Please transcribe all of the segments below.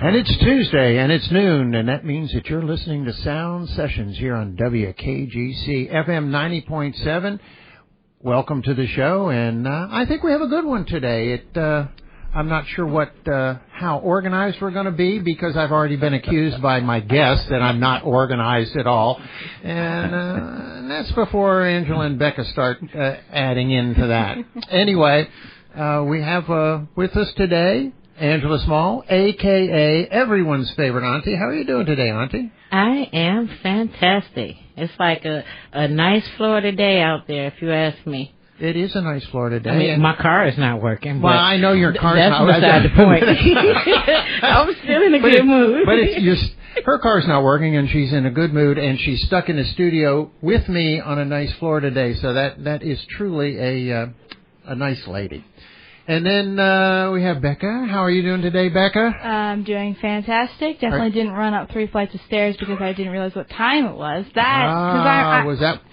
And it's Tuesday, and it's noon, and that means that you're listening to Sound Sessions here on WKGC FM 90.7. Welcome to the show, and I think we have a good one today. I'm not sure how organized we're going to be, because I've already been accused by my guests that I'm not organized at all, and that's before Angela and Becca start adding into that. Anyway, we have with us today Angela Small, a.k.a. everyone's favorite auntie. How are you doing today, auntie? I am fantastic. It's like a nice Florida day out there, if you ask me. It is a nice Florida day. I mean, my car is not working. Well, I know your car's not working. That's beside the point. I'm still in a good mood. But her car's not working, and she's in a good mood, and she's stuck in the studio with me on a nice Florida day. So that is truly a nice lady. And then we have Becca. How are you doing today, Becca? I'm doing fantastic. Definitely didn't run up 3 flights of stairs because I didn't realize what time it was. Because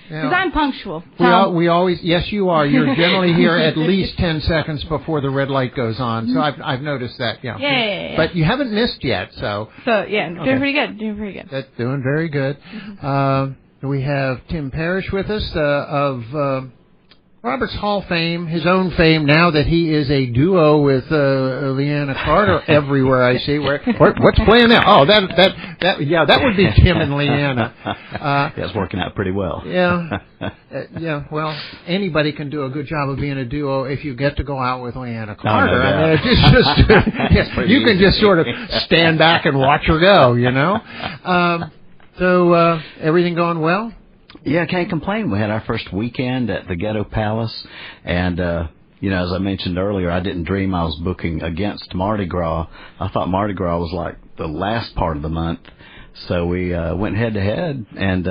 I'm punctual. We always, yes, you are. You're generally here at least 10 seconds before the red light goes on. So I've noticed that. Yeah. Yeah. But you haven't missed yet, so. Yeah, doing pretty good. That's doing very good. We have Tim Parrish with us of Robert's Hall fame, his own fame, now that he is a duo with Leanna Carter everywhere I see. What's playing now? Oh, that would be Tim and Leanna. It's working out pretty well. Yeah. Well, anybody can do a good job of being a duo if you get to go out with Leanna Carter. I mean, you can just sort of stand back and watch her go, you know. So everything going well? Yeah, can't complain. We had our first weekend at the Ghetto Palace, and, as I mentioned earlier, I didn't dream I was booking against Mardi Gras. I thought Mardi Gras was like the last part of the month, so we went head-to-head, and,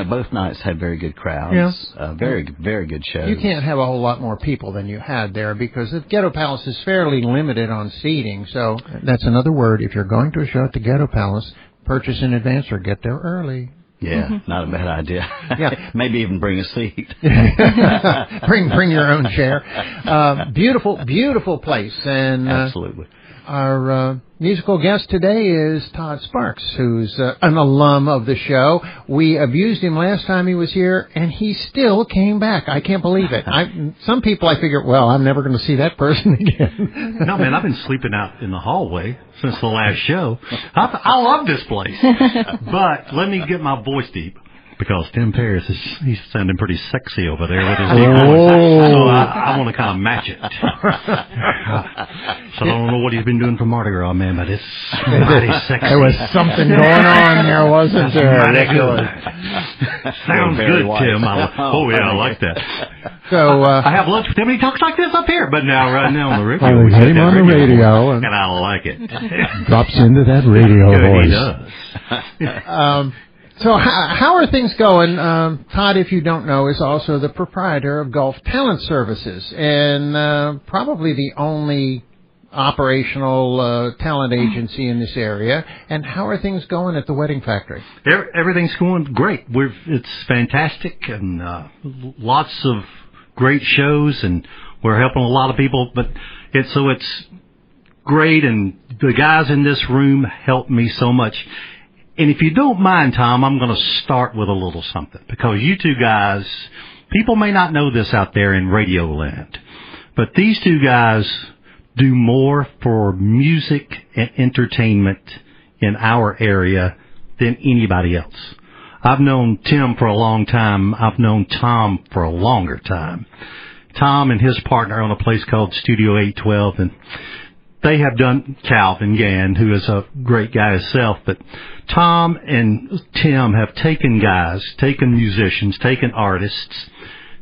both nights had very good crowds, very, very good shows. You can't have a whole lot more people than you had there, because the Ghetto Palace is fairly limited on seating, so that's another word. If you're going to a show at the Ghetto Palace, purchase in advance or get there early. Yeah, not a bad idea. Yeah. Maybe even bring a seat. Bring your own chair. Beautiful place. And absolutely. Our musical guest today is Todd Sparks, who's an alum of the show. We abused him last time he was here, and he still came back. I can't believe it. Some people, I figure, well, I'm never going to see that person again. No, man, I've been sleeping out in the hallway since the last show. I love this place. But let me get my voice deep, because Tim Parrish he's sounding pretty sexy over there with his deep voice. So I want to kind of match it. So I don't know what he's been doing for Mardi Gras, man, but it's mighty sexy. There was something going on there, wasn't there? Mighty good. Sounds good, Tim. I like that. So I have lunch with him, and he talks like this up here, but right now on the radio. We had him on the radio. And I like it. Drops into that radio voice. He does. So how are things going? Todd, if you don't know, is also the proprietor of Gulf Talent Services, and probably the only operational talent agency in this area. And how are things going at the Wedding Factory? Everything's going great. It's fantastic, and lots of great shows, and we're helping a lot of people. But it's great, and the guys in this room help me so much. And if you don't mind, Tom, I'm going to start with a little something, because you two guys, people may not know this out there in Radio Land, but these two guys do more for music and entertainment in our area than anybody else. I've known Tim for a long time. I've known Tom for a longer time. Tom and his partner own a place called Studio 812, and they have done Calvin Gann, who is a great guy himself, but Tom and Tim have taken musicians, taken artists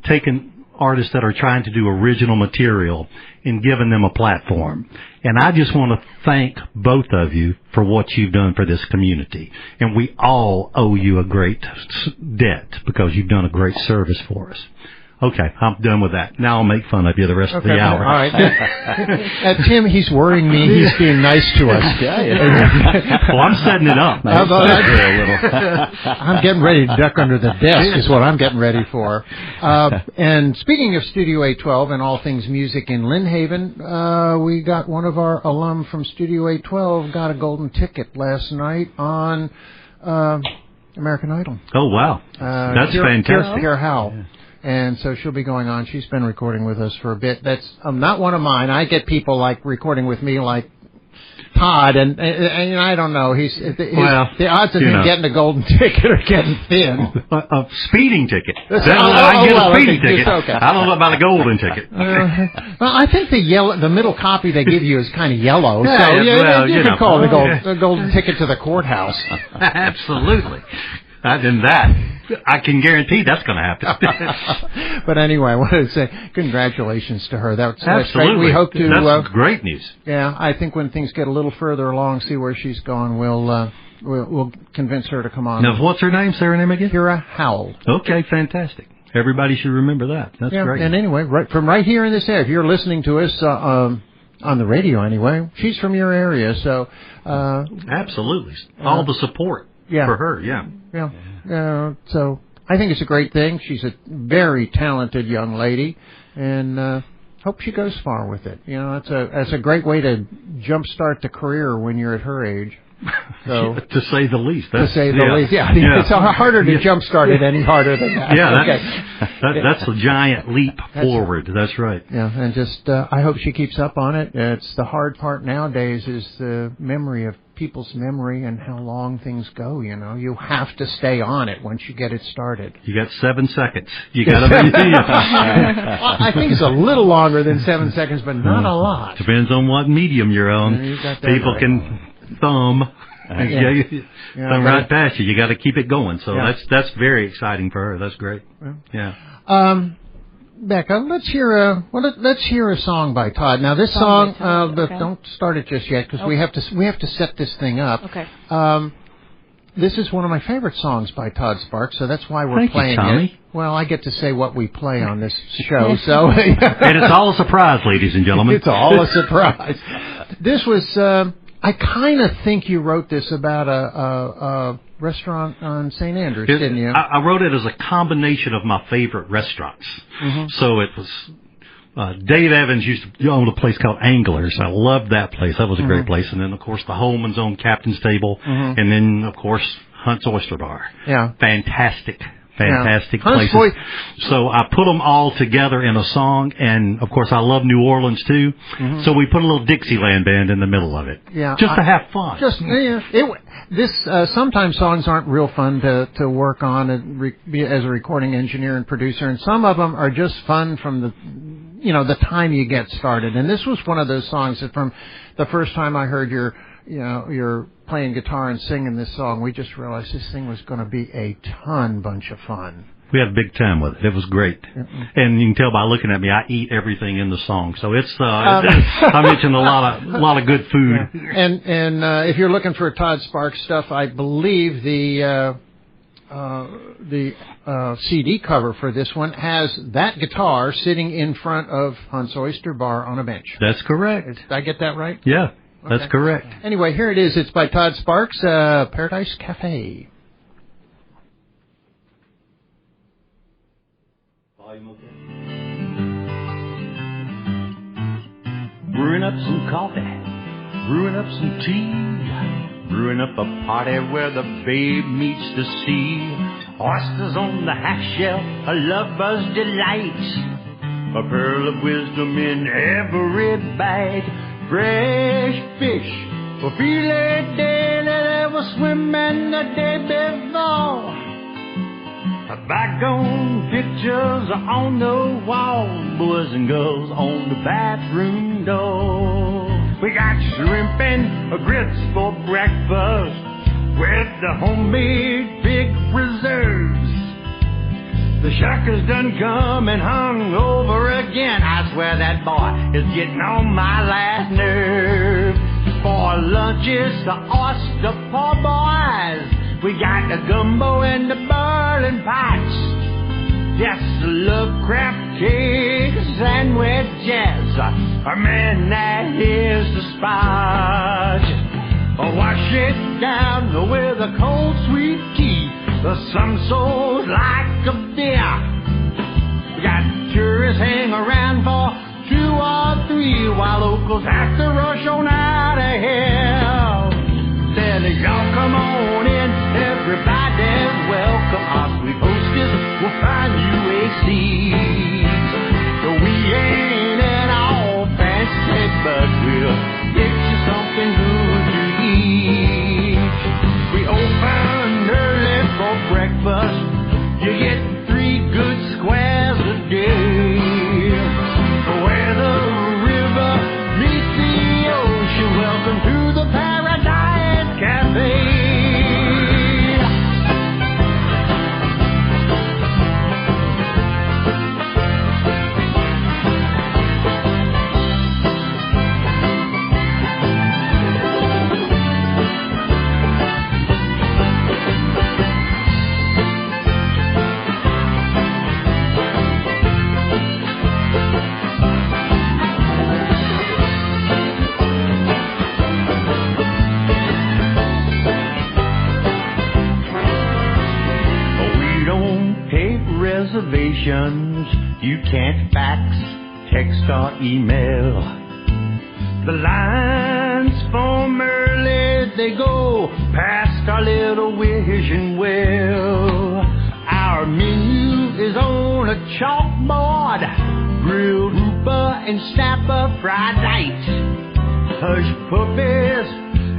that are trying to do original material and given them a platform. And I just want to thank both of you for what you've done for this community. And we all owe you a great debt, because you've done a great service for us. Okay, I'm done with that. Now I'll make fun of you the rest of the hour. All right. Tim, he's worrying me. He's being nice to us. Well, I'm setting it up. I'm getting ready to duck under the desk is what I'm getting ready for. And speaking of Studio 812 and all things music in Lynn Haven, we got one of our alum from Studio 812 got a golden ticket last night on American Idol. Oh, wow. That's fantastic. Kara Howell. Yeah. And so she'll be going on. She's been recording with us for a bit. That's not one of mine. I get people like recording with me like Todd, and I don't know. The odds of him getting a golden ticket are getting thin. A speeding ticket. I get a speeding ticket. Okay. I don't know about a golden ticket. Well, I think the middle copy they give you is kind of yellow. Yeah, so you can call it a golden ticket to the courthouse. Absolutely. And that, I can guarantee that's going to happen. But anyway, I wanted to say congratulations to her. That's absolutely. Great. We hope to. That's great news. Yeah, I think when things get a little further along, see where she's gone, we'll convince her to come on. Now, what's her name? Say her name again. Kara Howell. Okay, fantastic. Everybody should remember that. That's great. And anyway, from right here in this area, if you're listening to us on the radio anyway, she's from your area, so absolutely all the support. Yeah. For her, yeah. So I think it's a great thing. She's a very talented young lady, and hope she goes far with it. That's a great way to jumpstart the career when you're at her age. So, to say the least. Least, yeah. It's harder to jumpstart it any harder than that. Yeah, that's a giant leap forward. That's right. Yeah, and just I hope she keeps up on it. It's the hard part nowadays is the memory of people's memory and how long things go. You have to stay on it once you get it started. You got 7 seconds. You got to be. I think it's a little longer than 7 seconds, but not a lot. Depends on what medium you're on. People can thumb right past you. You got to keep it going. So that's very exciting for her. That's great. Yeah. Becca, let's hear a song by Todd. Now this song, don't start it just yet because we have to set this thing up. Okay. This is one of my favorite songs by Todd Sparks, so that's why we're Thank playing you, Tommy. it. Well, I get to say what we play on this show, so and it's all a surprise, ladies and gentlemen. It's all a surprise. This was. I kind of think you wrote this about a restaurant on St. Andrews, didn't you? I wrote it as a combination of my favorite restaurants. Mm-hmm. So it was Dave Evans used to own a place called Anglers. I loved that place. That was a great place. And then, of course, the Holman's own Captain's Table. Mm-hmm. And then, of course, Hunt's Oyster Bar. Yeah. Fantastic places. So I put them all together in a song, and of course I love New Orleans too. Mm-hmm. So we put a little Dixieland band in the middle of it, just to have fun. Sometimes songs aren't real fun to work on as a recording engineer and producer, and some of them are just fun from the time you get started. And this was one of those songs that from the first time I heard you're playing guitar and singing this song, we just realized this thing was going to be a bunch of fun. We had a big time with it. It was great. Mm-hmm. And you can tell by looking at me, I eat everything in the song. So it's, I mentioned a lot of good food. Yeah. And if you're looking for Todd Sparks stuff, I believe the CD cover for this one has that guitar sitting in front of Hunt's Oyster Bar on a bench. That's correct. Did I get that right? Yeah. Okay. That's correct. Anyway, here it is. It's by Todd Sparks, Paradise Cafe. Brewing up some coffee, brewing up some tea, brewing up a party where the babe meets the sea. Oysters on the half shell, a lover's delight, a pearl of wisdom in every bag. Fresh fish for filet daily, they were swimming the day before. Bygone pictures are on the wall, boys and girls on the bathroom door. We got shrimp and grits for breakfast with the homemade big reserves. The shucker's done come and hung over again. I swear that boy is getting on my last nerve. For lunches, the oyster po' boys. We got the gumbo and the boiling pots. Yes, love, crab cakes, and wedges. Man, that is the spot. Wash it down with a cold, sweet tea. Some souls like a beer. Got tourists hang around for 2 or 3 while locals have to rush on out of here. Said, y'all come on in, everybody's welcome. Our sweet hostess will find you a seat. So we ain't at all fancy, but we'll get you something good to eat. We open early for breakfast. You get 3 good squares a day. Where the river meets the ocean, welcome to the Paradise Cafe. Reservations, you can't fax, text or email. The lines form early, they go past our little vision well. Our menu is on a chalkboard, grilled hooper and snapper fried light, hush puppies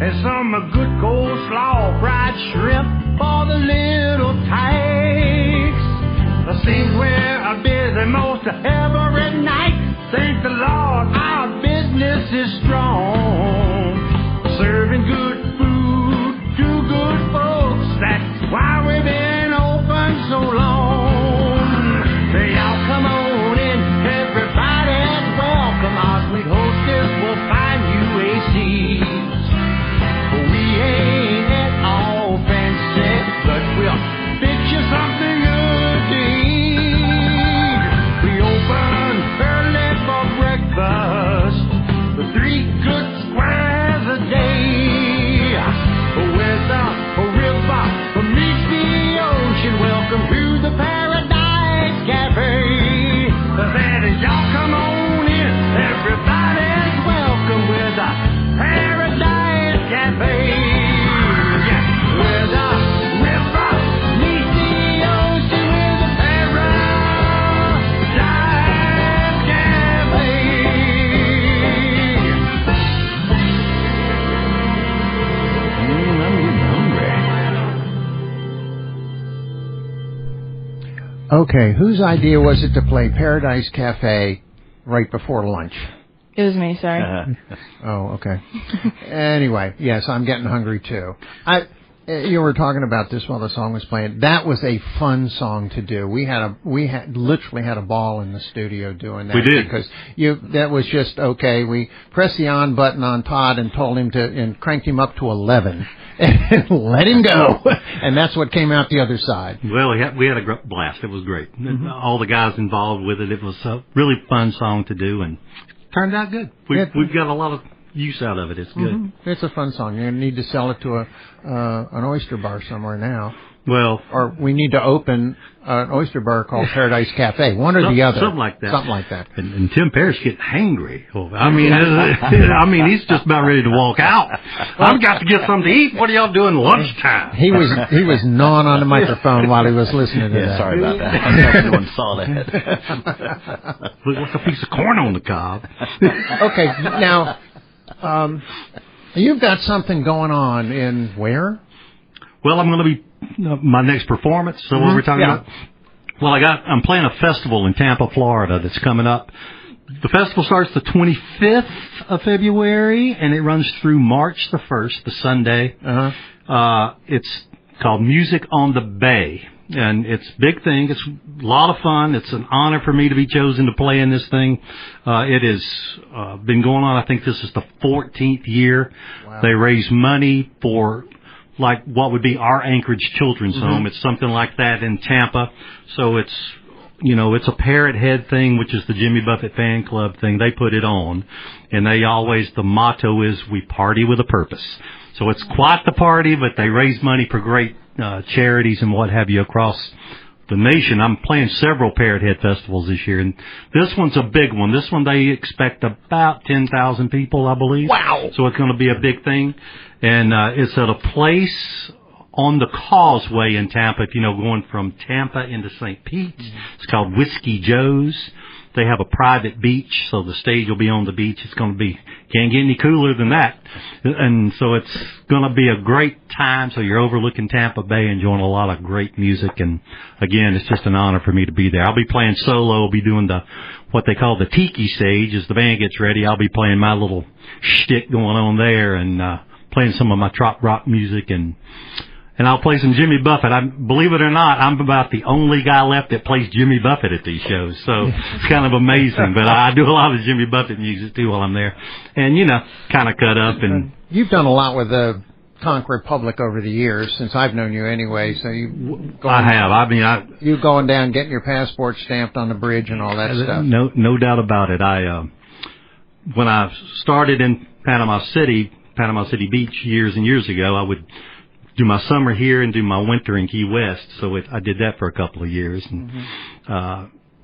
and some good coleslaw, fried shrimp for the little tykes. Seems we're busy most every night. Thank the Lord, our business is strong. Serving good food to good folks. That's why we've been open so long. Say, y'all come on in, everybody's welcome. Our sweet hostess will find you a seat. We ain't at all fancy, but we'll fix you something good to eat. The 3 good squares a day. With a river meets the ocean, welcome to the Paradise Cafe. Said, y'all come on in, everybody's welcome with the Paradise Cafe. Yeah, with a river meets the ocean with the Paradise Cafe. Okay, whose idea was it to play Paradise Cafe right before lunch? It was me, sorry. Oh, okay. Anyway, yes, I'm getting hungry too. You were talking about this while the song was playing. That was a fun song to do. We literally had a ball in the studio doing that. We did. Because that was just okay. We pressed the on button on Todd and told him and cranked him up to 11 and let him go. And that's what came out the other side. Well, we had a blast. It was great. Mm-hmm. All the guys involved with it. It was a really fun song to do and it turned out good. We've got a lot of use out of it. It's good. Mm-hmm. It's a fun song. You're going to need to sell it to an oyster bar somewhere now. Well, or we need to open an oyster bar called Paradise Cafe. One or the other. Something like that. Something like that. And Tim Parrish getting hangry. I mean, he's just about ready to walk out. I've got to get something to eat. What are y'all doing lunchtime? He was gnawing on the microphone while he was listening to that. Sorry about that. I hope no one saw that. Looks like a piece of corn on the cob. Okay, now, you've got something going on in where? Well, I'm going to be my next performance. So what we're talking about? Well, I'm playing a festival in Tampa, Florida that's coming up. The festival starts the 25th of February and it runs through March the 1st, the Sunday. It's called Music on the Bay. And it's a big thing. It's a lot of fun. It's an honor for me to be chosen to play in this thing. It has been going on. I think this is the 14th year. Wow. They raise money for like what would be our Anchorage Children's Home. It's something like that in Tampa. So it's it's a Parrot Head thing, which is the Jimmy Buffett fan club thing. They put it on, and the motto is, we party with a purpose. So it's quite the party, but they raise money for great charities and what have you across the nation. I'm playing several Parrot Head festivals this year, and this one's a big one. This one they expect about 10,000 people, I believe. Wow! So it's going to be a big thing, and it's at a place on the Causeway in Tampa. If going from Tampa into St. Pete's, it's called Whiskey Joe's. They have a private beach, so the stage will be on the beach. It's going to be, can't get any cooler than that. And so it's going to be a great time. So you're overlooking Tampa Bay, enjoying a lot of great music. And again, it's just an honor for me to be there. I'll be playing solo. I'll be doing what they call the tiki stage. As the band gets ready, I'll be playing my little shtick going on there and playing some of my trop rock music, and I'll play some Jimmy Buffett. Believe it or not, I'm about the only guy left that plays Jimmy Buffett at these shows. So it's kind of amazing. But I do a lot of Jimmy Buffett music, too, while I'm there. And, kind of cut up. And you've done a lot with the Conch Republic over the years, since I've known you anyway. So I have. You going down, getting your passport stamped on the bridge and all that stuff. No doubt about it. When I started in Panama City Beach years and years ago, I would do my summer here and do my winter in Key West. So I did that for a couple of years. And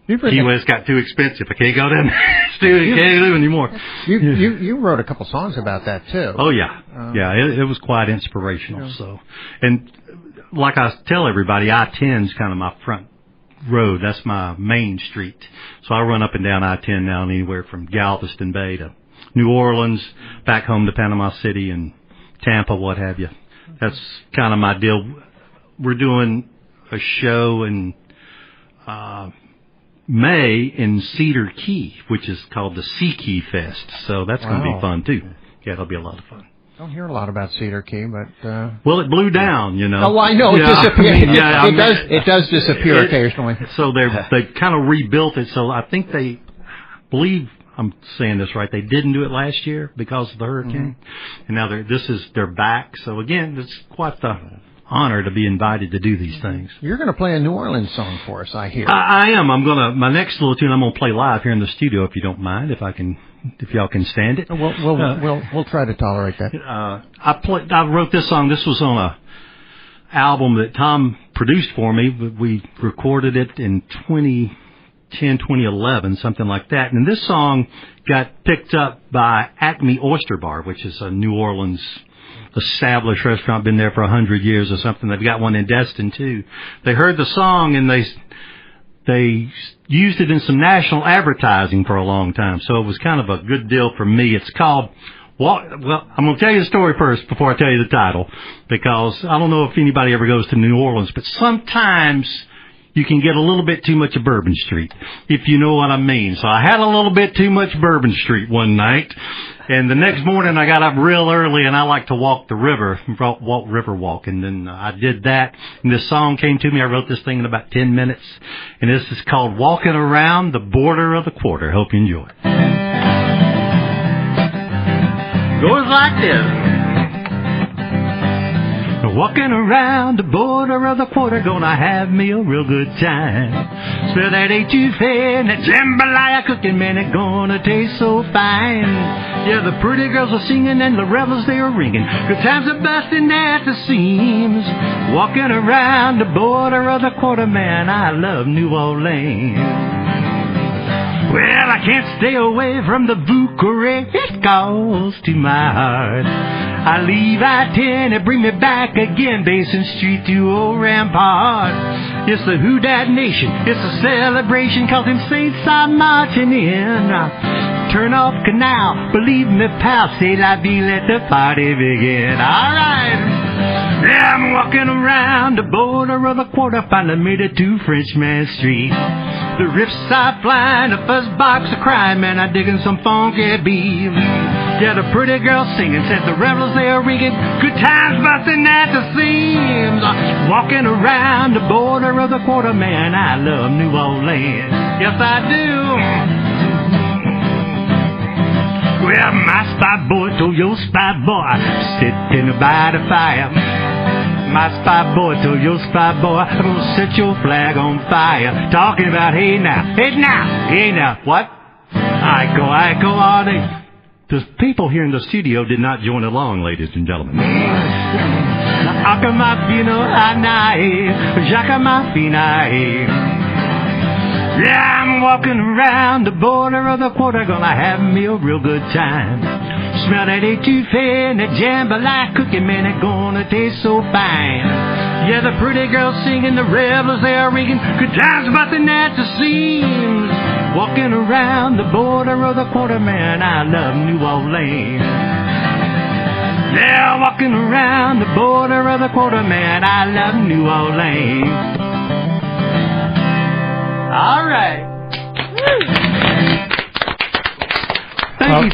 Key West got too expensive. I can't go down there. Can't do anymore. You wrote a couple songs about that too. Oh yeah, It was quite inspirational. Yeah. So, and like I tell everybody, I-10's kind of my front road. That's my main street. So I run up and down I-10 now, anywhere from Galveston Bay to New Orleans, back home to Panama City and Tampa, what have you. That's kind of my deal. We're doing a show in May in Cedar Key, which is called the Sea Key Fest. So that's going to be fun, too. Yeah, it'll be a lot of fun. I don't hear a lot about Cedar Key, but... Well, it blew down, Oh, I know. It disappeared. It does disappear occasionally. So they kind of rebuilt it. So I think believe... I'm saying this right. They didn't do it last year because of the hurricane, and now they're back. So again, it's quite the honor to be invited to do these things. You're going to play a New Orleans song for us, I hear. I am. My next little tune I'm going to play live here in the studio, if you don't mind, if y'all can stand it. We'll try to tolerate that. I wrote this song. This was on a album that Tom produced for me, but we recorded it in 2011, something like that. And this song got picked up by Acme Oyster Bar, which is a New Orleans established restaurant, been there for 100 years or something. They've got one in Destin, too. They heard the song, and they used it in some national advertising for a long time. So it was kind of a good deal for me. It's called... Well, I'm going to tell you the story first before I tell you the title, because I don't know if anybody ever goes to New Orleans, but sometimes... you can get a little bit too much of Bourbon Street, if you know what I mean. So I had a little bit too much Bourbon Street one night, and the next morning I got up real early, and I like to walk the river, and then I did that, and this song came to me. I wrote this thing in about 10 minutes, and this is called Walking Around the Border of the Quarter. Hope you enjoy it. Goes like this. Walking around the border of the quarter, gonna have me a real good time. Smell that etouffee and that jambalaya cooking, man, it's gonna taste so fine. Yeah, the pretty girls are singing and the revels they are ringing. Good times are busting at the seams. Walking around the border of the quarter, man, I love New Orleans. Well, I can't stay away from the Bucharest, it calls to my heart. I leave I-10 and bring me back again, Basin Street to Old Rampart. It's the Who Dat Nation, it's a celebration, 'cause them saints are marching in. Turn off Canal, believe me, pal, say la vie, let the party begin. All right. Yeah, I'm walking around the border of the quarter, finally made it to Frenchman Street. The riffs are flying, the fuzz box are crying, man, I'm digging some funky beat. Yeah, the pretty girls singing, said the revelers they are ringing, good times busting at the seams. Walking around the border of the quarter, man, I love New Orleans. Yes, I do. Well, my spy boy told your spy boy, sitting by the fire. My spy boy told your spy boy, I'm gonna set your flag on fire. Talking about hey now. What? I go all day. The people here in the studio did not join along, ladies and gentlemen. Yeah, I'm walking around the border of the quarter, gonna have me a real good time. Smell that etouffee and that jambalaya cooking, man, it's gonna taste so fine. Yeah, the pretty girls singing, the rebels they are ringing, good times busting at the seams. Walking around the border of the quarter, man, I love New Orleans. Yeah, walking around the border of the quarter, man, I love New Orleans. All right.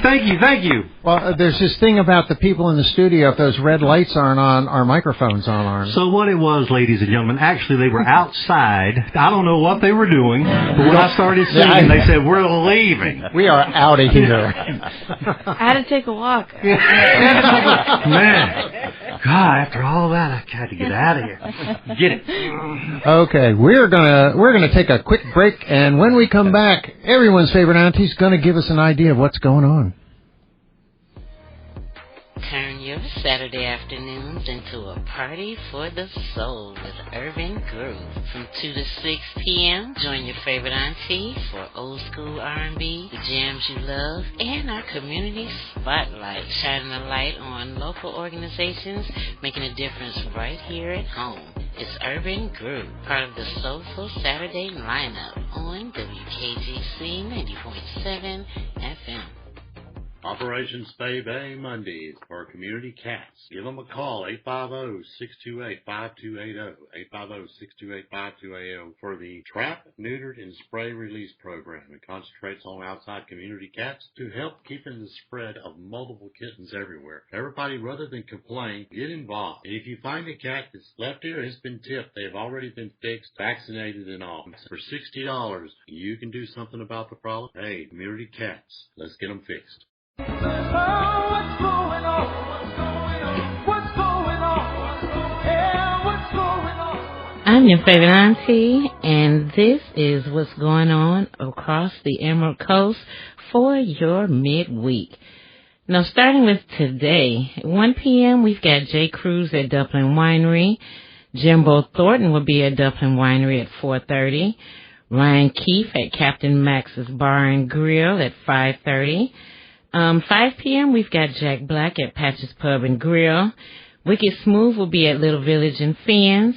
Thank you. Well, there's this thing about the people in the studio. If those red lights aren't on, our microphones aren't on. So what it was, ladies and gentlemen, actually they were outside. I don't know what they were doing, but when I started singing, they said, we're leaving. We are out of here. I had to take a walk. Man, God, after all that, I had to get out of here. Get it. Okay, we're gonna take a quick break, and when we come back, everyone's favorite auntie's gonna give us an idea of what's going on. Turn your Saturday afternoons into a party for the soul with Urban Groove. From 2 to 6 p.m., join your favorite auntie for old school R&B, the jams you love, and our community spotlight, shining a light on local organizations making a difference right here at home. It's Urban Groove, part of the Soulful Saturday lineup on WKGC 90.7 FM. Operation Spay Bay Mondays for community cats. Give them a call, 850-628-5280, 850-628-5280 for the Trap, Neutered, and Spray Release Program. It concentrates on outside community cats to help keeping the spread of multiple kittens everywhere. Everybody, rather than complain, get involved. And if you find a cat that's left here, has been tipped, they've already been fixed, vaccinated, and all. For $60, you can do something about the problem. Hey, community cats, let's get them fixed. I'm your favorite auntie, and this is what's going on across the Emerald Coast for your midweek. Now, starting with today, at 1 p.m., we've got Jay Cruz at Dublin Winery. Jimbo Thornton will be at Dublin Winery at 4:30. Ryan Keefe at Captain Max's Bar and Grill at 5:30. 5 p.m., we've got Jack Black at Patches Pub and Grill. Wicked Smooth will be at Little Village and Fiends.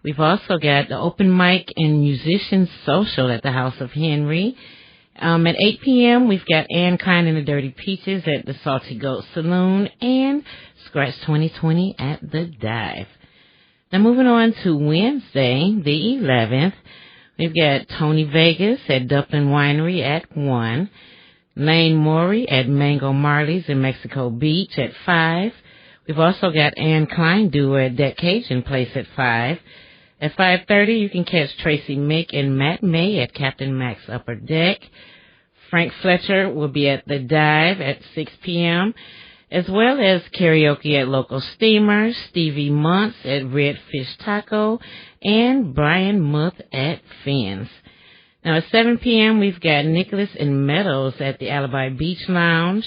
We've also got the Open Mic and Musicians Social at the House of Henry. At 8 p.m., we've got Ann Kind and the Dirty Peaches at the Salty Goat Saloon and Scratch 2020 at the Dive. Now, moving on to Wednesday, the 11th, we've got Tony Vegas at Dublin Winery at 1. Lane Morey at Mango Marley's in Mexico Beach at 5. We've also got Ann Klein Duo at That Cajun Place at 5. At 5:30, you can catch Tracy Mick and Matt May at Captain Max Upper Deck. Frank Fletcher will be at the Dive at 6 p.m., as well as karaoke at Local Steamer, Stevie Muntz at Redfish Taco, and Brian Muth at Finn's. Now, at 7 p.m., we've got Nicholas and Meadows at the Alibi Beach Lounge.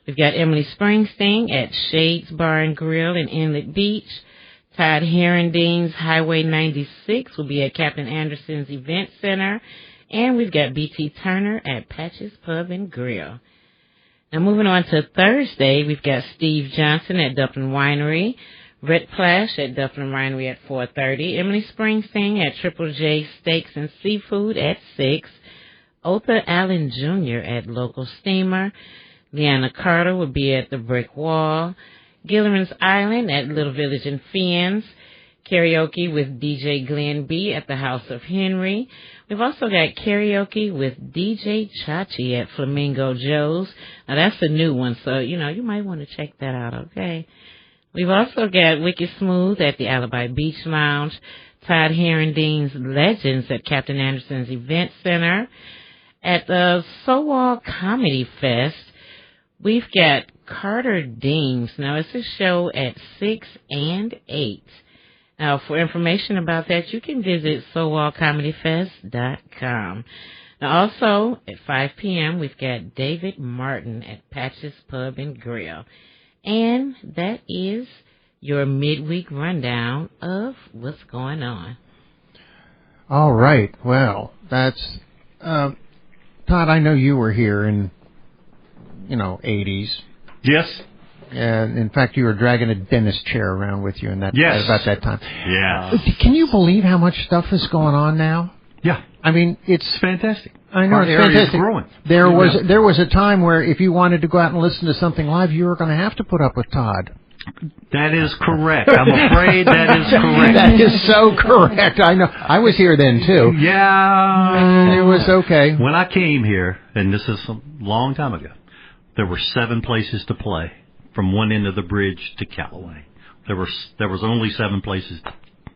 We've got Emily Springsteen at Shades Bar and Grill in Inlet Beach. Todd Herendeen's Highway 96 will be at Captain Anderson's Event Center. And we've got B.T. Turner at Patches Pub and Grill. Now, moving on to Thursday, we've got Steve Johnson at Dublin Winery. Rhett Plash at Dublin Winery at 4:30. Emily Springsteen at Triple J Steaks and Seafood at 6. Otha Allen Jr. at Local Steamer. Leanna Carter will be at the Brick Wall. Gilliran's Island at Little Village and Fiends. Karaoke with DJ Glenn B. at the House of Henry. We've also got karaoke with DJ Chachi at Flamingo Joe's. Now, that's a new one, so, you might want to check that out, okay? We've also got Wicked Smooth at the Alibi Beach Lounge, Todd Herendeen's Legends at Captain Anderson's Event Center. At the Sowall Comedy Fest, we've got Carter Deems. Now, it's a show at 6 and 8. Now, for information about that, you can visit SoulWallComedyFest.com. Now, also, at 5 p.m., we've got David Martin at Patches Pub and Grill. And that is your midweek rundown of what's going on. All right. Well, that's... Todd, I know you were here in, 80s. Yes. And in fact, you were dragging a dentist chair around with you about that time. Yeah. Can you believe how much stuff is going on now? Yeah. I mean, it's fantastic. I know, our it's area fantastic. Is growing. There was a time where if you wanted to go out and listen to something live, you were going to have to put up with Todd. That is correct. I'm afraid that is correct. That is so correct. I know. I was here then, too. Yeah. It was okay. When I came here, and this is a long time ago, there were 7 places to play from one end of the bridge to Callaway. There was only 7 places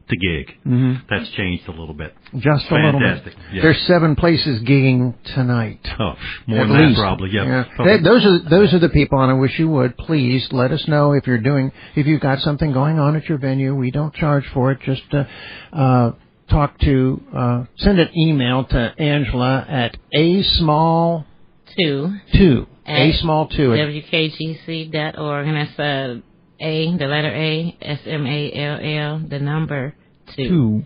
to gig. Mm-hmm. That's changed a little bit. Just a little bit. Yeah. There's 7 places gigging tonight. Oh, more At than least. that probably. Yeah. Those are the people, and I wish you would. Please let us know if you've got something going on at your venue. We don't charge for it. Just send an email to Angela at small2 WKGC.org, and that's the letter A, SMALL, the number 2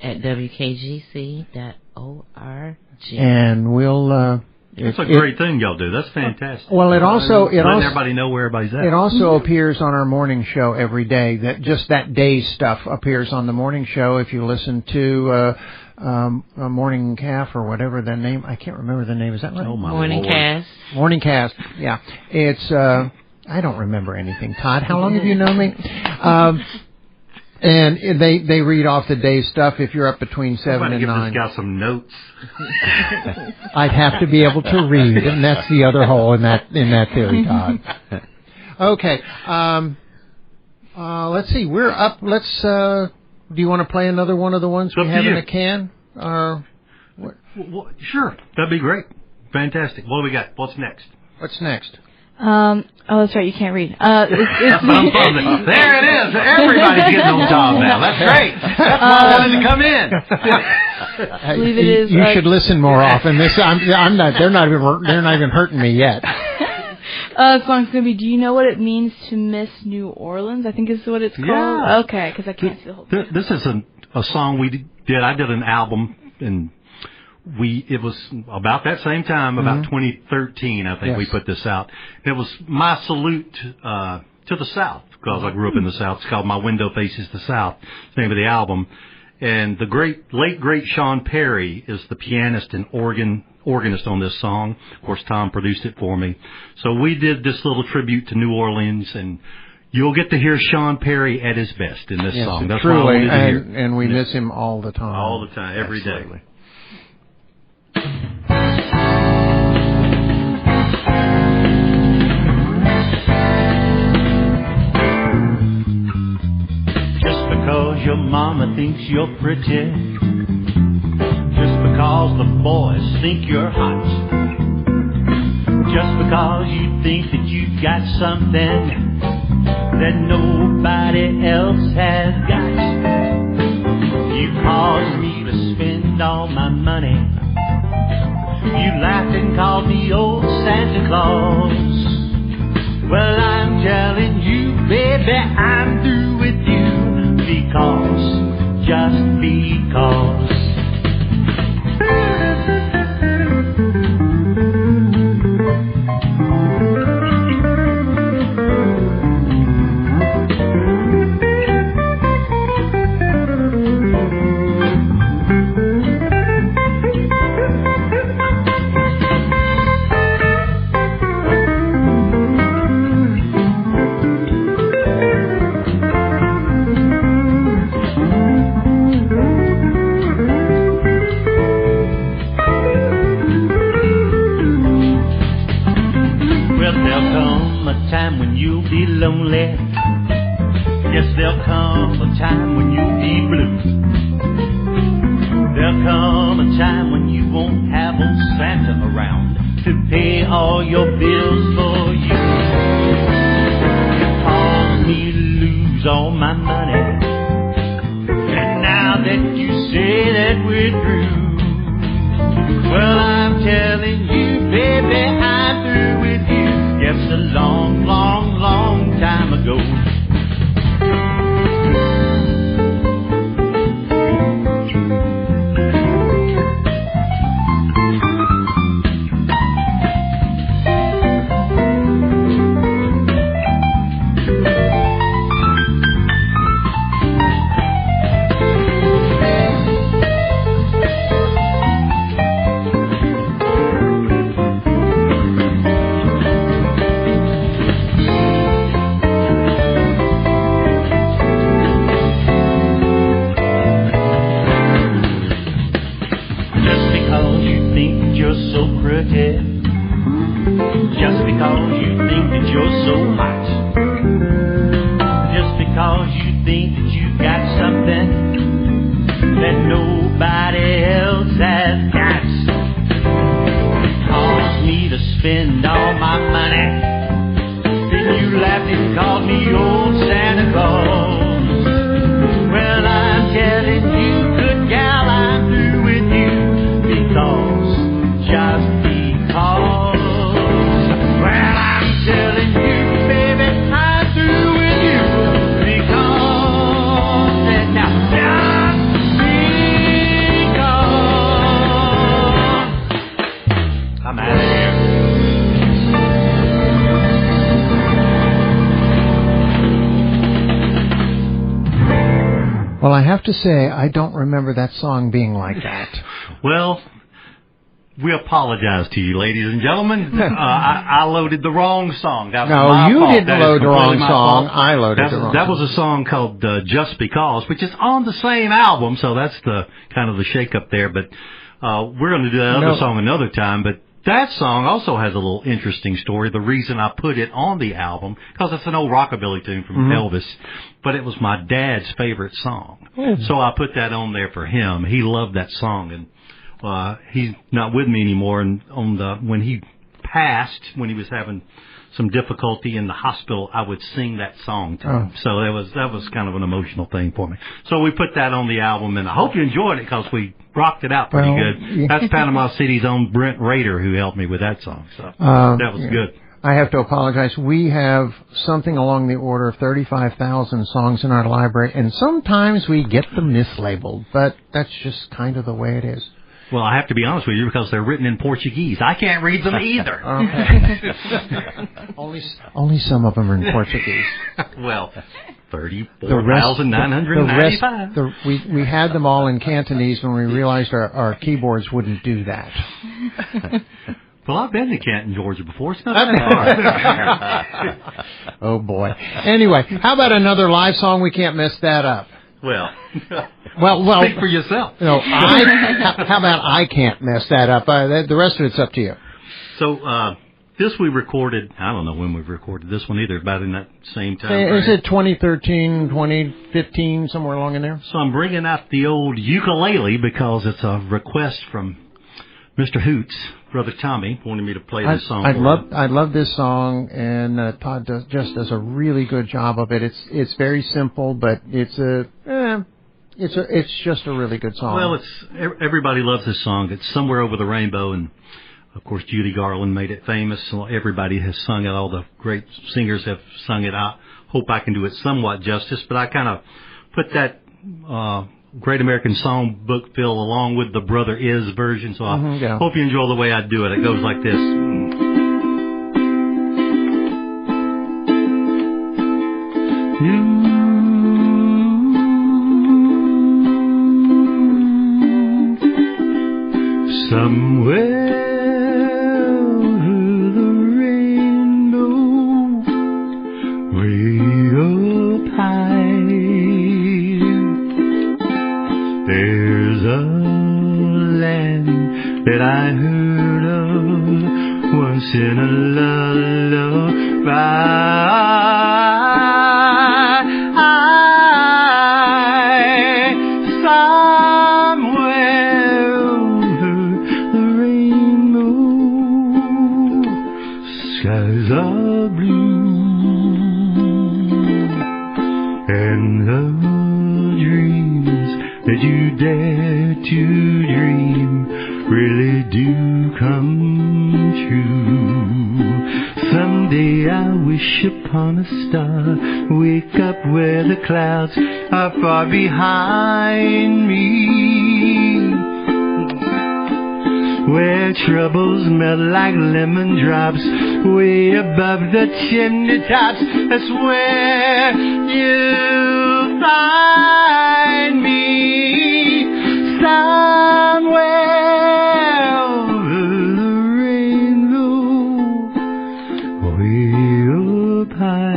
at WKGC.org. And we'll. That's a great thing y'all do. That's fantastic. Well, letting everybody know where everybody's at. It also appears on our morning show every day. That day's stuff appears on the morning show. If you listen to a Morning Calf or whatever the name, I can't remember the name. Is that right? Oh my Morning Lord. Cast. Morning Cast. Yeah, it's. I don't remember anything. Todd, how long have you known me? And they read off the day's stuff if you're up between 7 and 9. This guy some notes. I'd have to be able to read, and that's the other hole in that theory, Todd. Okay. Let's see. We're up. Do you want to play another one of the ones we have in the can? Well, sure. That'd be great. Fantastic. What do we got? What's next? What's next? That's right. You can't read. There it is. Everybody's getting on Tom now. That's great. That's why I wanted to come in. I believe it is. You should listen more often. I'm not. They're not even hurting me yet. The song's gonna be "Do You Know What It Means to Miss New Orleans?" I think is what it's called. Yeah. Okay, because I can't see the whole thing. This is a song we did. I did an album and. It was about that same time, about 2013, I think we put this out. It was my salute to the South, because I grew up in the South. It's called My Window Faces the South. It's the name of the album. And the late great Sean Perry is the pianist and organist on this song. Of course, Tom produced it for me. So we did this little tribute to New Orleans, and you'll get to hear Sean Perry at his best in this song. That's truly, what I wanted to hear. And we miss him all the time. All the time, every day. Just because your mama thinks you're pretty, just because the boys think you're hot, just because you think that you've got something that nobody else has got, you caused me to spend all my money. You laughed and called me old Santa Claus. Well, I'm telling you, baby, I'm through with you just because. Lonely. Yes, there'll come a time when you'll be blue. There'll come a time when you won't have old Santa around to pay all your bills for you. You caused me to lose all my money. that you say that we're through. Well, I'm telling you, baby, I'm through with you. Yes, a long, long, long time ago. Just because you think that you're so hot, just because you think that you got something that nobody else has got, caused me to spend all my money. Then you laughed and called me old Santa Claus. Well, I'm telling you, good gal, I'm through with you because, just because. Well, I'm telling you, baby, I'm through with you because, and now, just because. I'm out of here. Well, I have to say, I don't remember that song being like that. Well, we apologize to you, ladies and gentlemen. I loaded the wrong song. That was my you fault. didn't load the wrong song. I loaded the wrong song. That was a song called Just Because, which is on the same album, so that's the kind of the shake-up there. But we're going to do that other song another time. But that song also has a little interesting story. The reason I put it on the album, because it's an old rockabilly tune from Elvis, but it was my dad's favorite song. So I put that on there for him. He loved that song, and he's not with me anymore. And when he passed, when he was having some difficulty in the hospital, I would sing that song to him. So that was kind of an emotional thing for me. So we put that on the album, and I hope you enjoyed it because we rocked it out pretty good. That's Panama City's own Brent Rader who helped me with that song. So that was good. I have to apologize. We have something along the order of 35,000 songs in our library, and sometimes we get them mislabeled, but that's just kind of the way it is. Well, I have to be honest with you because they're written in Portuguese. I can't read them either. Only some of them are in Portuguese. Well, 34,995. We had them all in Cantonese when we realized our keyboards wouldn't do that. Well, I've been to Canton, Georgia before. It's not that hard. Oh, boy. Anyway, how about another live song? We can't mess that up. Well, speak for yourself. No, how about I can't mess that up? The rest of it's up to you. So this we recorded, I don't know when we recorded this one either, about in that same time. Is it 2013, 2015, somewhere along in there? So I'm bringing out the old ukulele because it's a request from Mr. Hoots, Brother Tommy, wanted me to play this song. I love this song, and Todd does a really good job of it. It's very simple, but it's just a really good song. Well, everybody loves this song. It's Somewhere Over the Rainbow, and of course Judy Garland made it famous. So everybody has sung it. All the great singers have sung it. I hope I can do it somewhat justice, but I kind of put that Great American Songbook feel along with the Brother Is version, so I hope you enjoy the way I do it. It goes like this. Somewhere over the rainbow, way up high, there's a land that I heard of once in a lullaby. Somewhere over the rainbow, skies are blue, and the dreams that you dare to dream really do come true. Someday I wish upon a star, wake up where the clouds are far behind me, where troubles melt like lemon drops way above the chimney tops. That's where you'll find me, somewhere over the rainbow, way up high.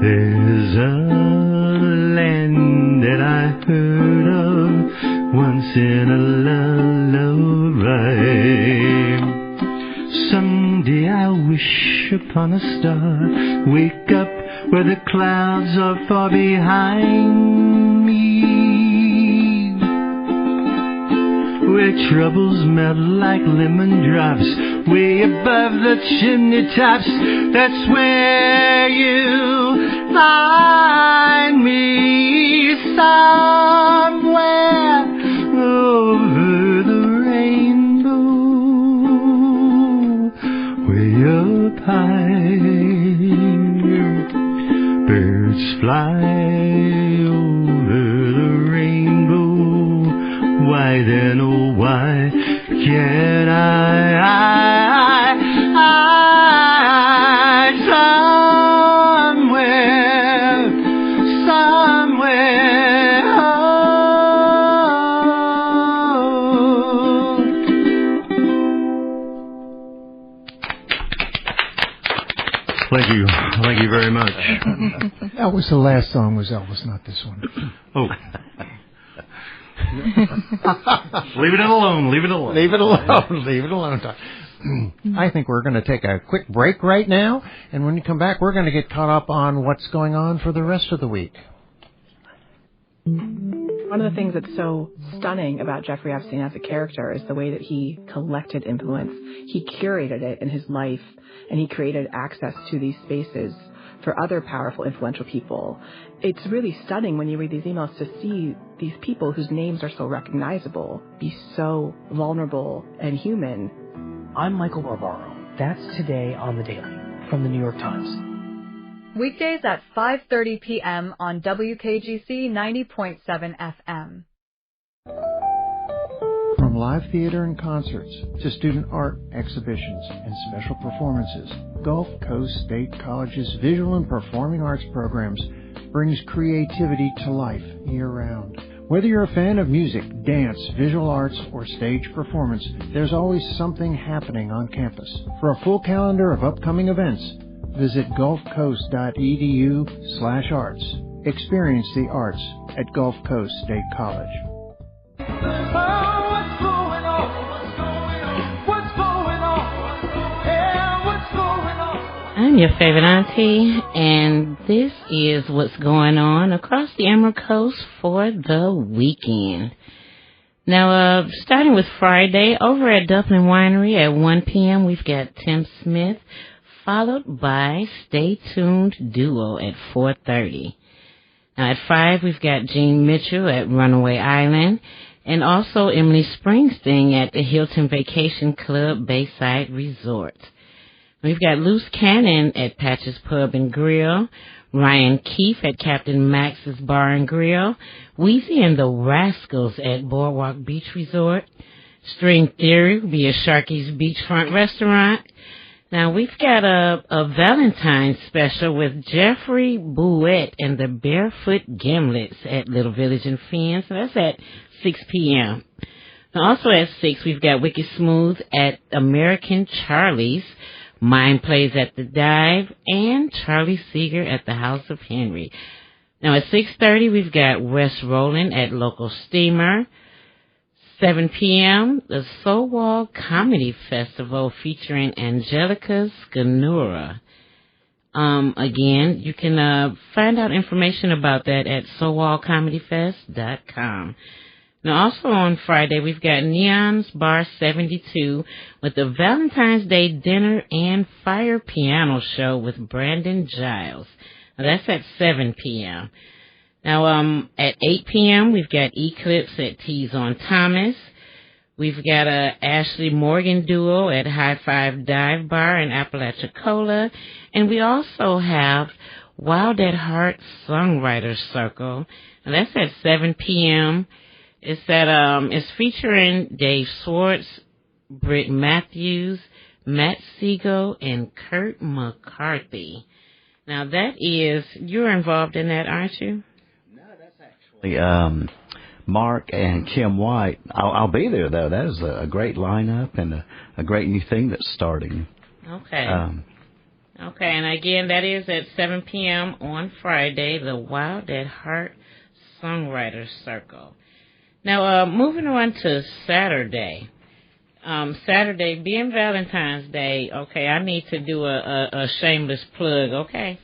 There's a land that I heard of once in a lullaby. Someday I'll wish upon a star, wake up where the clouds are far behind me, where troubles melt like lemon drops way above the chimney tops. That's where you'll find me, somewhere over the rainbow, way up high. Birds fly over the rainbow. Why then, oh why can't I somewhere, oh. Thank you very much. That was the last song, was Elvis, not this one. Oh. Leave it alone. I think we're going to take a quick break right now, and when you come back, we're going to get caught up on what's going on for the rest of the week. One of the things that's so stunning about Jeffrey Epstein as a character is the way that he collected influence. He curated it in his life, and he created access to these spaces for other powerful, influential people. It's really stunning when you read these emails to see these people whose names are so recognizable be so vulnerable and human. I'm Michael Barbaro. That's Today on the Daily from the New York Times. Weekdays at 5:30 p.m. on WKGC 90.7 FM. From live theater and concerts to student art exhibitions and special performances, Gulf Coast State College's visual and performing arts programs brings creativity to life year-round. Whether you're a fan of music, dance, visual arts, or stage performance, there's always something happening on campus. For a full calendar of upcoming events, visit gulfcoast.edu/arts. Experience the arts at Gulf Coast State College. I'm your favorite auntie, and this is what's going on across the Emerald Coast for the weekend. Now, starting with Friday, over at Dublin Winery at 1 p.m., we've got Tim Smith, followed by Stay Tuned Duo at 4:30. Now, at 5, we've got Gene Mitchell at Runaway Island, and also Emily Springsteen at the Hilton Vacation Club Bayside Resort. We've got Loose Cannon at Patches Pub and Grill, Ryan Keefe at Captain Max's Bar and Grill, Weezy and the Rascals at Boardwalk Beach Resort, String Theory will be at Sharky's Beachfront Restaurant. Now, we've got a Valentine's special with Jeffrey Bouette and the Barefoot Gimlets at Little Village in Fins. So that's at 6 p.m. Now, also at 6, we've got Wicked Smooth at American Charlie's, Mind Plays at the Dive, and Charlie Seeger at the House of Henry. Now, at 6:30, we've got Wes Rowland at Local Steamer. 7 p.m., the Soul Wall Comedy Festival featuring Angelica Scanura. Again, you can find out information about that at soulwallcomedyfest.com. Now, also on Friday, we've got Neon's Bar 72 with the Valentine's Day dinner and fire piano show with Brandon Giles. Now, that's at 7 p.m. Now, at 8 p.m., we've got Eclipse at T's on Thomas. We've got a Ashley Morgan duo at High Five Dive Bar in Apalachicola. And we also have Wild at Heart Songwriter Circle. And that's at 7 p.m. It's featuring Dave Swartz, Britt Matthews, Matt Siegel, and Kurt McCarthy. Now you're involved in that, aren't you? No, that's actually Mark and Kim White. I'll be there, though. That is a great lineup and a great new thing that's starting. Okay. Okay, and again, that is at 7 p.m. on Friday, the Wild at Heart Songwriter Circle. Now, moving on to Saturday. Saturday, being Valentine's Day, okay, I need to do a shameless plug, okay?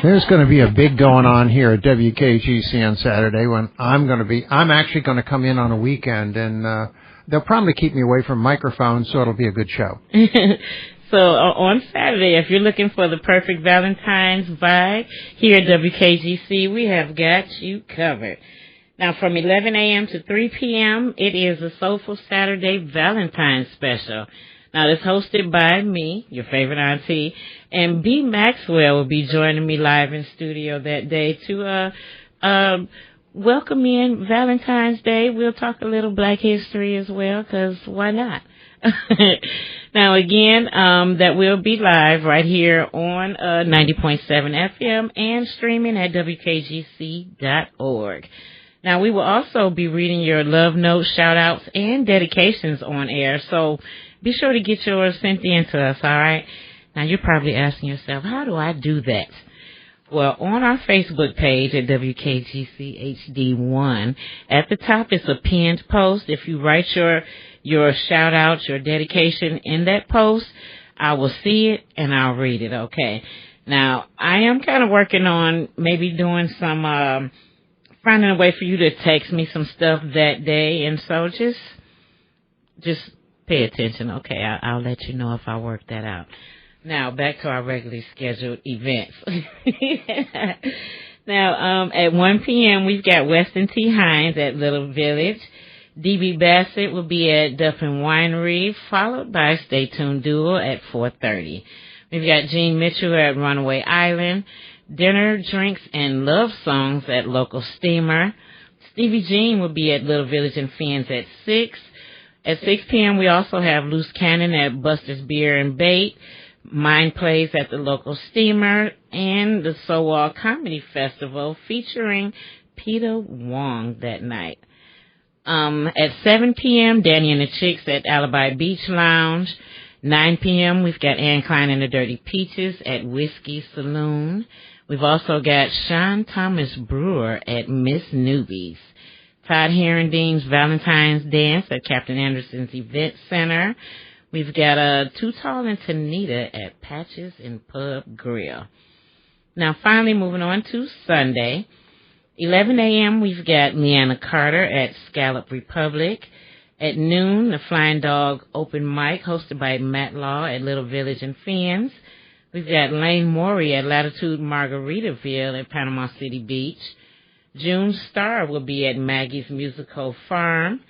There's going to be a big going on here at WKGC on Saturday when I'm actually going to come in on a weekend, and they'll probably keep me away from microphones, so it'll be a good show. So on Saturday, if you're looking for the perfect Valentine's vibe here at WKGC, we have got you covered. Now, from 11 a.m. to 3 p.m., it is a Soulful Saturday Valentine's special. Now, it's hosted by me, your favorite auntie, and B. Maxwell will be joining me live in studio that day to welcome in Valentine's Day. We'll talk a little Black history as well, because why not? Now, again, that will be live right here on 90.7 FM and streaming at WKGC.org. Now, we will also be reading your love notes, shout-outs, and dedications on air, so be sure to get yours sent in to us, all right? Now, you're probably asking yourself, how do I do that? Well, on our Facebook page at WKGC-HD1, at the top is a pinned post. If you write your shout-out, your dedication in that post, I will see it and I'll read it, okay? Now, I am kind of working on maybe doing some finding a way for you to text me some stuff that day, and so just pay attention, okay? I'll let you know if I work that out. Now, back to our regularly scheduled events. Now, at 1 p.m., we've got Weston T. Hines at Little Village. D.B. Bassett will be at Duffin Winery, followed by Stay Tuned Duo at 4:30. We've got Gene Mitchell at Runaway Island. Dinner, drinks, and love songs at Local Steamer. Stevie Jean will be at Little Village and Fins at 6. At 6 p.m., we also have Loose Cannon at Buster's Beer and Bait. Mind Plays at the Local Steamer. And the SoWall Comedy Festival featuring Peter Wong that night. At 7 p.m., Danny and the Chicks at Alibi Beach Lounge. 9 p.m., we've got Ann Klein and the Dirty Peaches at Whiskey Saloon. We've also got Sean Thomas Brewer at Miss Newbies. Todd Herendeen's Valentine's Dance at Captain Anderson's Event Center. We've got Too Tall and Tanita at Patches and Pub Grill. Now, finally, moving on to Sunday. 11 a.m., we've got Leanna Carter at Scallop Republic. At noon, the Flying Dog Open Mic hosted by Matt Law at Little Village and Fins. We've got Lane Morey at Latitude Margaritaville at Panama City Beach. June Starr will be at Maggie's Musical Farm.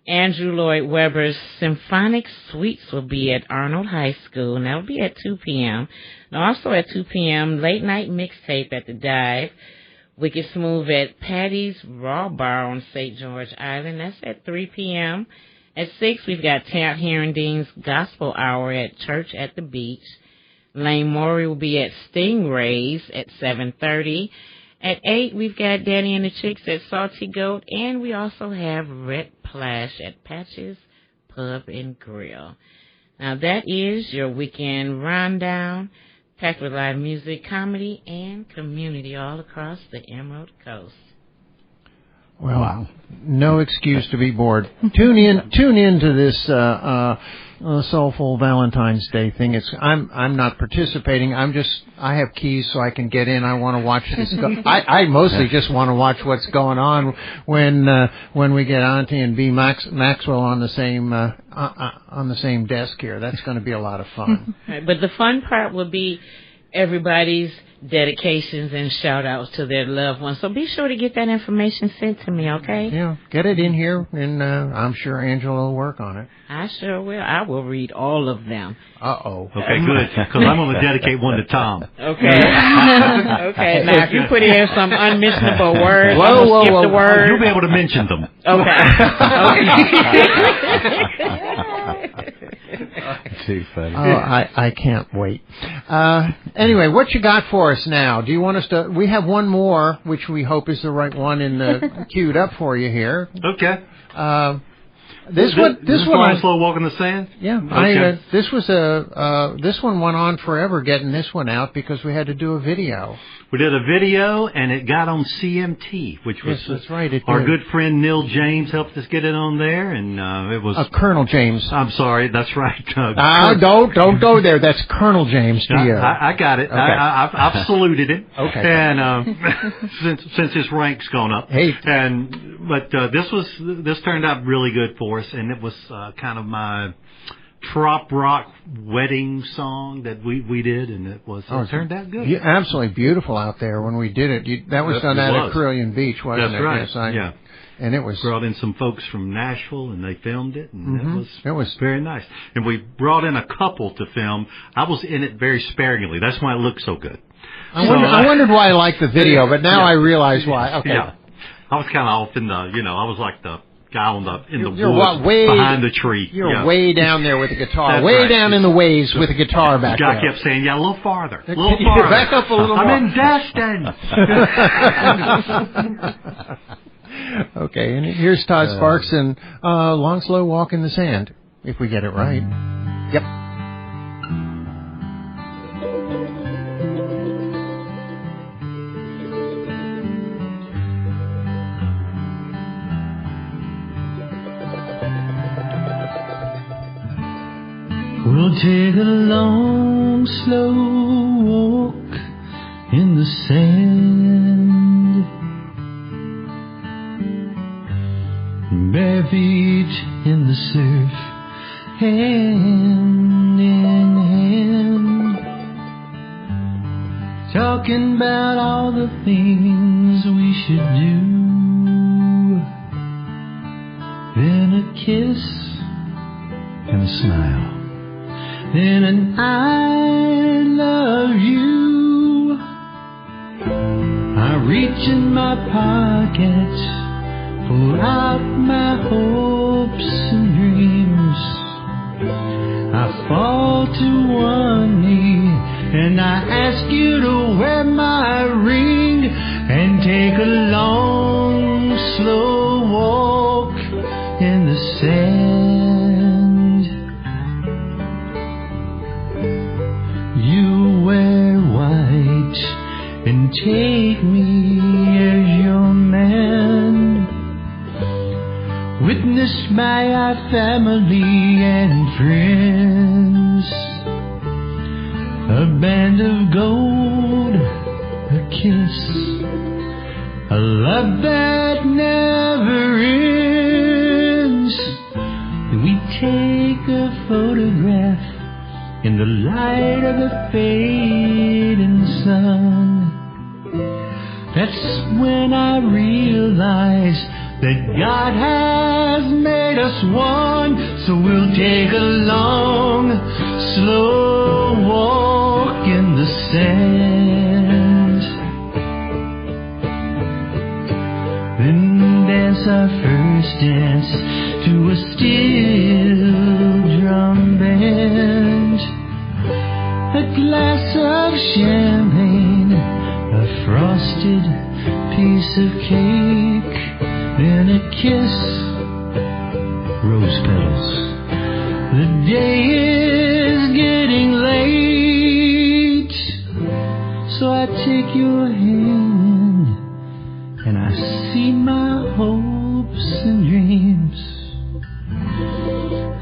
Andrew Lloyd Webber's Symphonic Suites will be at Arnold High School, and that will be at 2 p.m. And also at 2 p.m., Late Night Mixtape at the Dive. Wicked Smooth at Patty's Raw Bar on St. George Island. That's at 3 p.m. At 6, we've got Todd Herendeen's Gospel Hour at Church at the Beach. Lane Morey will be at Stingrays at 7:30. At 8, we've got Danny and the Chicks at Salty Goat. And we also have Rhett Plash at Patches Pub and Grill. Now, that is your weekend rundown, packed with live music, comedy, and community all across the Emerald Coast. Well, wow. No excuse to be bored. Tune in to this soulful Valentine's Day thing. I'm not participating. I have keys so I can get in. I want to watch this. I mostly just want to watch what's going on when we get Auntie and B Maxwell on the same desk here. That's going to be a lot of fun. Right, but the fun part will be everybody's dedications and shout-outs to their loved ones. So be sure to get that information sent to me, okay? Yeah, get it in here, and I'm sure Angela will work on it. I sure will. I will read all of them. Uh-oh. Okay, good, because I'm going to dedicate one to Tom. Okay. Okay, now if you put in some unmentionable words, skip the word. You'll be able to mention them. Okay. Too funny. Oh, I can't wait. Anyway, what you got for us now? Do you want us to? We have one more, which we hope is the right one, queued up for you here. Okay. This one, Slow Walk in the Sand. Yeah, okay. This one went on forever getting this one out because we had to do a video. We did a video, and it got on CMT, which was that's right. Our good friend Neil James helped us get it on there, and it was Colonel James. I'm sorry, that's right. Don't go there. That's Colonel James to you. I got it. Okay. I've saluted it. Okay. And since his rank's gone up. Hey. But this turned out really good for us, and it was kind of my trop rock wedding song that we did, and it turned out good. Absolutely beautiful out there when we did it. That was done out at Carillion Beach, wasn't it? That's right. Yes, yeah. And it was brought in some folks from Nashville, and they filmed it, and it was very nice. And we brought in a couple to film. I was in it very sparingly. That's why it looked so good. I wondered why I liked the video, but now I realize why. Okay. Yeah. I was kind of off in the, I was like the guy in the woods way behind the tree. You're way down there with the guitar. That's way right. down in the waves with the guitar back there. The guy kept saying, a little farther. A little farther. Back up a little more. I'm in Destin. Okay, and here's Todd Sparks and Long Slow Walk in the Sand, if we get it right. Yep. We'll take a long, slow walk in the sand, bare feet in the surf, hand in hand, talking about all the things we should do. Then a kiss and a smile, then an I love you. I reach in my pocket, pull out my hopes and dreams. I fall to one knee and I ask you to wear my ring and take a long, slow walk in the sand. You wear white and take me as your man, witnessed by our family and friends. A band of gold, a kiss, a love that never ends. We take a photograph in the light of the fading sun. That's when I realize that God has made us one. So we'll take a long, slow walk in the sand, then dance our first dance to a steel drum band. A glass of champagne, a frosted piece of cake, then a kiss, rose petals. The day is getting late, so I take your hand and I see my hopes and dreams.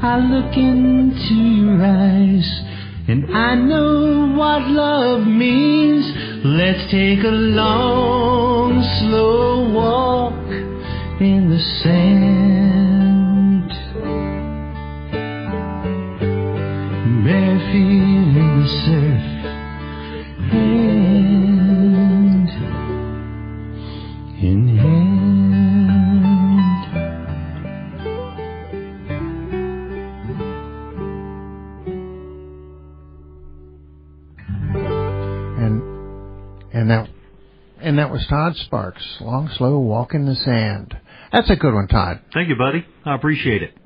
I look into your eyes and I know what love means. Let's take a long, slow walk in the sand, bare feet in the surf, And that was Todd Sparks, Long, Slow Walk in the Sand. That's a good one, Todd. Thank you, buddy. I appreciate it.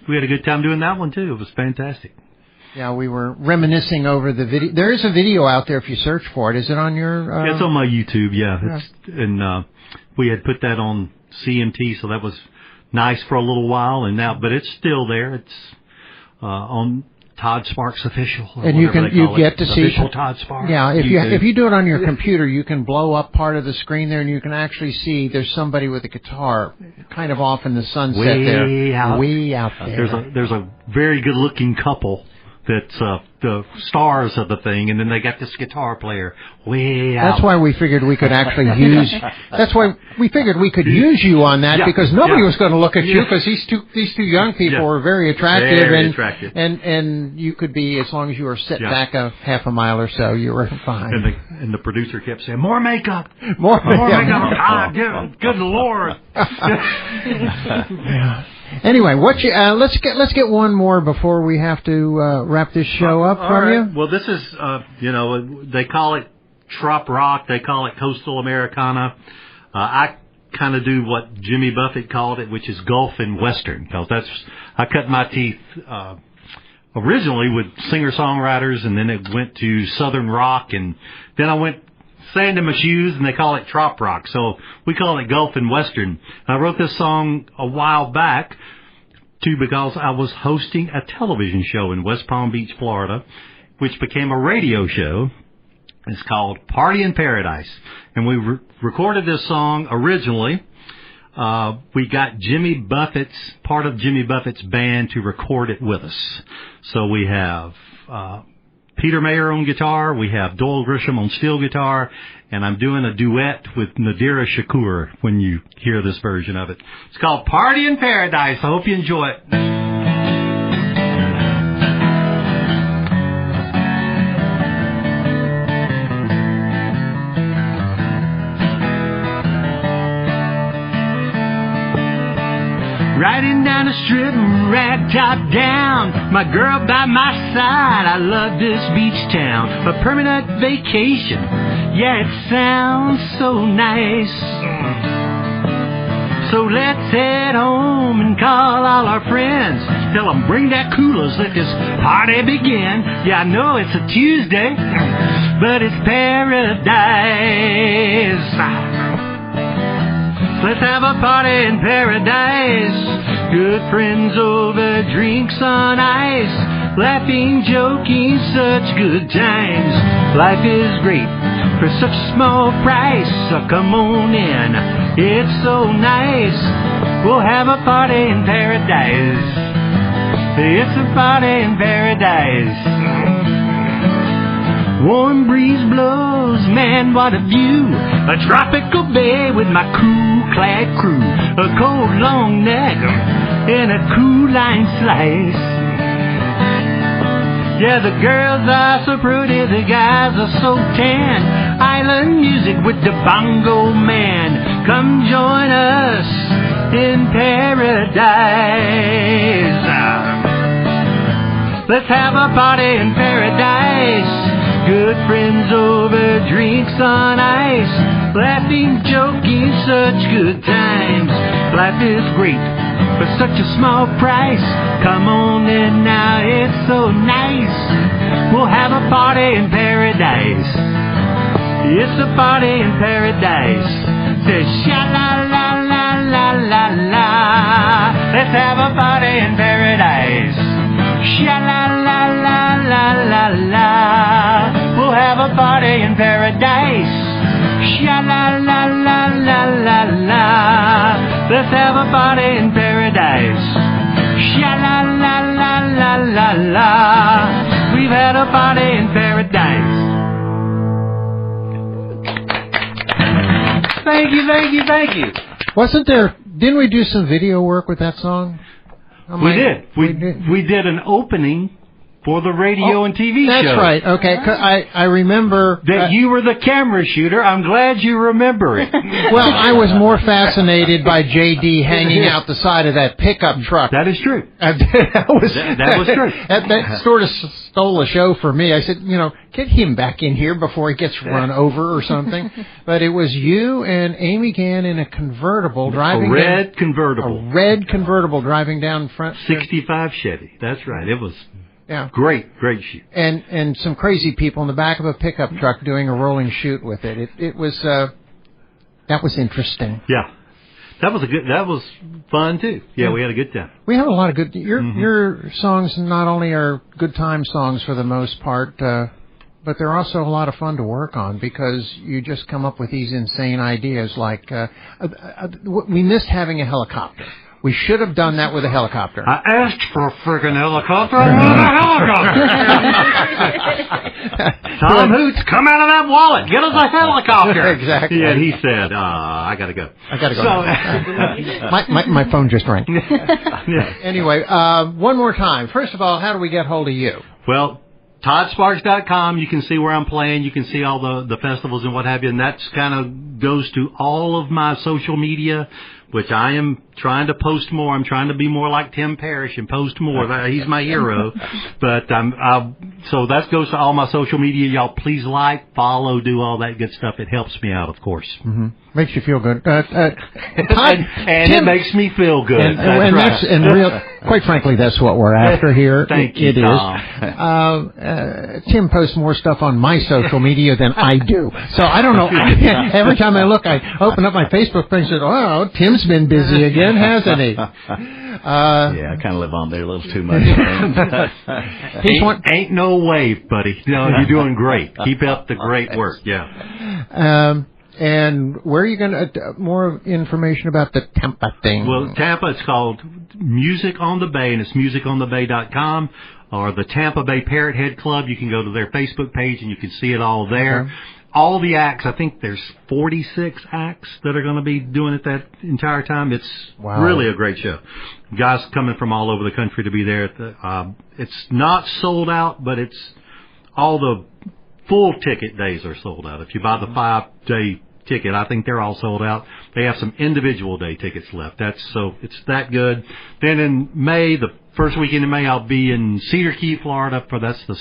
We had a good time doing that one, too. It was fantastic. Yeah, we were reminiscing over the video. There is a video out there if you search for it. Is it on your... Yeah, it's on my YouTube, yeah. And we had put that on CMT, so that was nice for a little while. And now, but it's still there. It's on... Todd Sparks Official. And you get to see Official Todd Sparks. Yeah, if you do it on your computer, you can blow up part of the screen there, and you can actually see there's somebody with a guitar, kind of off in the sunset way out there. There's a very good looking couple that's the stars of the thing, and then they got this guitar player way out. That's why we figured we could actually use. That's why we figured we could use you on that, because nobody was going to look at you, because these two young people were very attractive, and you could be, as long as you were set back a half a mile or so, you were fine. And the producer kept saying, "More makeup, more makeup." Good Lord. Anyway, let's get one more before we have to wrap this show up from you. Well, this is they call it trop rock, they call it coastal Americana. I kind of do what Jimmy Buffett called it, which is Gulf and Western, because I cut my teeth originally with singer-songwriters, and then it went to Southern rock, and then I went sand in my shoes, and they call it trop rock. So we call it Gulf and Western. I wrote this song a while back, too, because I was hosting a television show in West Palm Beach, Florida, which became a radio show. It's called Party in Paradise. And we recorded this song originally. We got part of Jimmy Buffett's band to record it with us. So we have Peter Mayer on guitar, we have Doyle Grisham on steel guitar, and I'm doing a duet with Nadira Shakur when you hear this version of it. It's called Party in Paradise. I hope you enjoy it. Riding down the strip, rag top down, my girl by my side, I love this beach town, a permanent vacation, yeah, it sounds so nice. So let's head home and call all our friends, tell them bring that coolers, let this party begin. Yeah, I know it's a Tuesday, but it's paradise. Let's have a party in paradise. Good friends over drinks on ice. Laughing, joking, such good times. Life is great for such a small price. So come on in, it's so nice. We'll have a party in paradise. It's a party in paradise. Warm breeze blows, man, what a view. A tropical bay with my cool-clad crew. A cold long neck and a cool line slice. Yeah, the girls are so pretty, the guys are so tan. Island music with the bongo man. Come join us in paradise. Let's have a party in paradise. Good friends over drinks on ice. Laughing, joking, such good times. Life is great for such a small price. Come on in now, it's so nice. We'll have a party in paradise. It's a party in paradise. Says sha-la-la-la-la-la-la. Let's have a party in paradise. Sha-la-la-la-la-la-la. We'll have a party in paradise. Sha-la-la-la-la-la-la. Let's have a party in paradise. Sha-la-la-la-la-la-la. We've had a party in paradise. Thank you, thank you, thank you. Didn't we do some video work with that song? We did. We did an opening for the radio and TV show. That's right. Okay, I remember that you were the camera shooter. I'm glad you remember it. Well, I was more fascinated by J.D. hanging out the side of that pickup truck. That is true. that was true. That sort of stole the show for me. I said, get him back in here before he gets run over or something. But it was you and Amy Gann in a convertible driving. A red convertible driving down front. 65 Chevy. That's right. It was. Yeah. Great shoot. And some crazy people in the back of a pickup truck doing a rolling shoot with it. It was that was interesting. Yeah. That was fun too. Yeah, we had a good time. We had a lot of good your songs not only are good time songs for the most part, but they're also a lot of fun to work on because you just come up with these insane ideas like we missed having a helicopter. We should have done that with a helicopter. I asked for a friggin' helicopter. I want a helicopter. Tom Hoots, come out of that wallet. Get us a helicopter. Exactly. Yeah, he said, I got to go. So, my phone just rang. Anyway, one more time. First of all, how do we get hold of you? Well, ToddSparks.com, you can see where I'm playing. You can see all the festivals and what have you. And that's kind of goes to all of my social media, which I am trying to post more. I'm trying to be more like Tim Parrish and post more. He's my hero. But so that goes to all my social media. Y'all please like, follow, do all that good stuff. It helps me out, of course. Mm-hmm. Makes you feel good. Todd, and Tim, it makes me feel good. Quite frankly, that's what we're after here. Thank you, Tom. Tim posts more stuff on my social media than I do. So I don't know. Every time I look, I open up my Facebook page and say, oh, Tim's been busy again, hasn't he? Yeah, I kind of live on there a little too much. Ain't no way, buddy. No, you're doing great. Keep up the great work. Yeah. And where are you going to, more information about the Tampa thing? Well, Tampa, it's called Music on the Bay, and it's musicOnTheBay.com, or the Tampa Bay Parrot Head Club. You can go to their Facebook page, and you can see it all there. Okay. All the acts, I think there's 46 acts that are going to be doing it that entire time. It's really a great show. Guys coming from all over the country to be there. It's not sold out, but it's all the full ticket days are sold out. If you buy the 5-day ticket, I think they're all sold out. They have some individual day tickets left. It's that good. Then in May, the first weekend in May, I'll be in Cedar Key, Florida that's the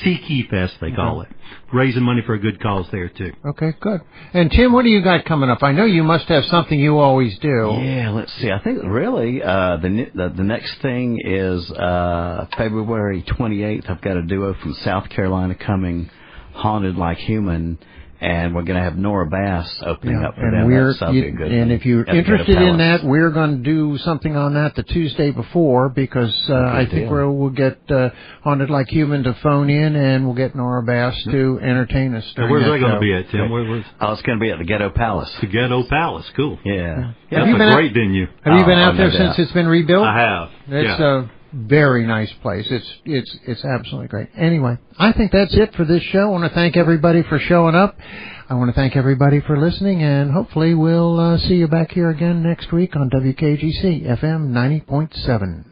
Sea Key Fest, they call it. Raising money for a good cause there, too. Okay, good. And, Tim, what do you got coming up? I know you must have something you always do. Yeah, let's see. I think really the next thing is February 28th. I've got a duo from South Carolina coming, Haunted Like Human. And we're going to have Nora Bass opening up for them. And if you're interested in that, we're going to do something on that the Tuesday before because I think we'll get Haunted Like Human to phone in, and we'll get Nora Bass to entertain us. Where's that going to be at, Tim? It's going to be at the Ghetto Palace. The Ghetto Palace, cool. Yeah. That's a great venue. Have you been out there since it's been rebuilt? I have. It's a very nice place. It's absolutely great. Anyway, I think that's it for this show. I want to thank everybody for showing up. I want to thank everybody for listening, and hopefully we'll see you back here again next week on WKGC FM 90.7.